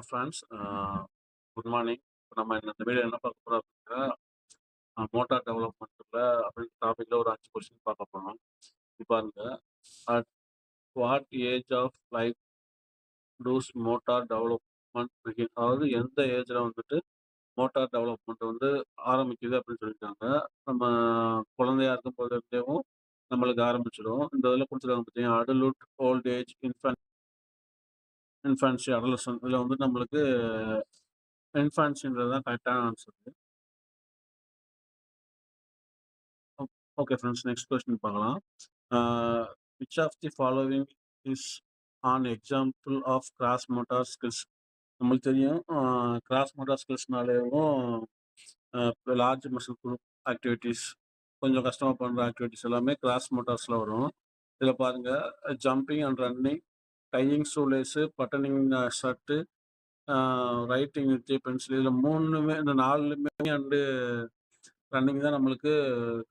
Friends good morning. இப்போ நம்ம இந்த வீடியோ என்ன பார்க்க போகிறோம் அப்படின்னா மோட்டார் டெவலப்மெண்ட்டில் அப்படின்ற டாப்பிக்கில் ஒரு 5 கொஸ்டின் பார்க்க போகிறோம். இப்போ பாருங்க, at what age of life does motor development begin, அதாவது எந்த ஏஜில் வந்துட்டு மோட்டார் டெவலப்மெண்ட் வந்து ஆரம்பிக்குது அப்படின்னு சொல்லியிருக்காங்க. நம்ம குழந்தையா இருக்கும் போதுலேருந்தேவும் நம்மளுக்கு ஆரம்பிச்சிடும். இந்த இதில் கொடுத்துருக்காங்க பார்த்தீங்கன்னா, adult, old age, infancy, adolescence. இதில் வந்து நம்மளுக்கு இன்ஃபான்சின்றது தான் கரெக்டான answer. Okay friends, next question பார்க்கலாம். Which of the following is an example of gross motor skills? நம்மளுக்கு தெரியும், கிராஸ் மோட்டார் ஸ்கில்ஸ்னாலேயும் லார்ஜ் மசில் குரூப் ஆக்டிவிட்டீஸ், கொஞ்சம் கஷ்டமாக பண்ணுற ஆக்டிவிட்டீஸ் எல்லாமே கிராஸ் மோட்டார்ஸில் வரும். இதில் பாருங்கள், jumping and running, tying shoelace, buttoning shirt, writing with pencil, இதில் மூணுமே, இந்த 4லுமே அண்டு ரன்னிங் தான் நம்மளுக்கு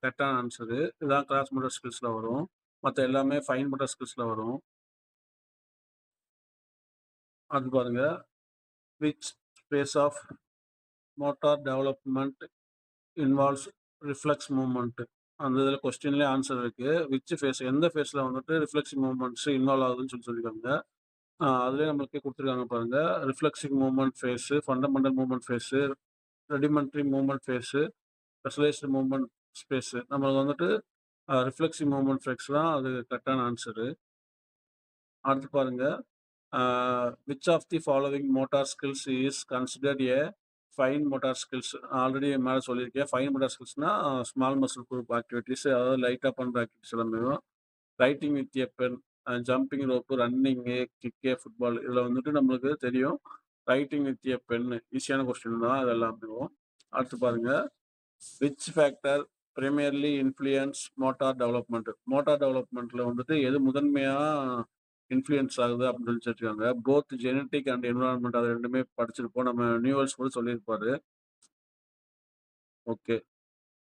கரெக்டான ஆன்சரு. இதுதான் கிராஸ் மோட்டார் ஸ்கில்ஸில் வரும். மற்ற எல்லாமே ஃபைன் மோட்டார் ஸ்கில்ஸில் வரும். அது பாருங்க, which space of motor development involves reflex movement. அந்த இதில் கொஸ்டின்லேயே ஆன்சர் இருக்கு. விச் ஃபேஸ், எந்த ஃபேஸில் வந்துட்டு ரிஃப்ளெக்ஸிங் மூவ்மெண்ட்ஸ் இன்வால்வ் ஆகுதுன்னு சொல்லியிருக்காங்க. அதுலேயே நம்மளுக்கே கொடுத்துருக்காங்க பாருங்க, reflexive movement phase, fundamental movement phase, rudimentary movement phase, specialized movement phase. நம்மளுக்கு வந்துட்டு ரிஃப்ளெக்ஸிவ் மூவ்மெண்ட் ஃபேஸ் தான் அது கரெக்டான ஆன்சரு. அடுத்து பாருங்க, which of the following motor skills is considered a fine motor skills? Already மேலே சொல்லியிருக்கேன். ஃபைன் மோட்டார் ஸ்கில்ஸ்னால் ஸ்மால் மசில் குரூப் ஆக்டிவிட்டீஸ், அதாவது லைட்டாக பண்ணுற ஆக்டிவிட்டிஸ் எல்லாமே. Writing with a pen, jumping rope, running, kick, football. இதில் வந்துட்டு நம்மளுக்கு தெரியும், ரைட்டிங் வித் எ பென்னு ஈஸியான கொஸ்டின் தான் அது எல்லாமே. அடுத்து பாருங்க, which factor primarily influence motor development? Motor டெவலப்மெண்ட்டில் வந்துட்டு எது முதன்மையாக இன்ஃப்ளூயன்ஸ் ஆகுது அப்படின்னு சொல்லி வச்சுருக்காங்க. போத் ஜெனட்டிக் அண்ட் என்விரான்மெண்ட், அது ரெண்டுமே படிச்சிருப்போம். நம்ம நியூவல்ஸ் கூட சொல்லியிருப்பாரு. Okay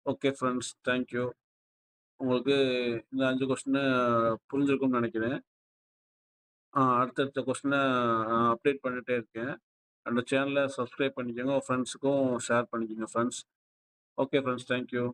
okay friends, thank you. உங்களுக்கு இந்த 5 கொஸ்டின் புரிஞ்சிருக்கும்னு நினைக்கிறேன். அடுத்தடுத்த கொஸ்டினை அப்டேட் பண்ணிகிட்டே இருக்கேன். அந்த சேனலை சப்ஸ்கிரைப் பண்ணிக்கோங்க, உங்கள் ஃப்ரெண்ட்ஸுக்கும் ஷேர் பண்ணிக்கோங்க ஃப்ரெண்ட்ஸ். Okay friends, thank you.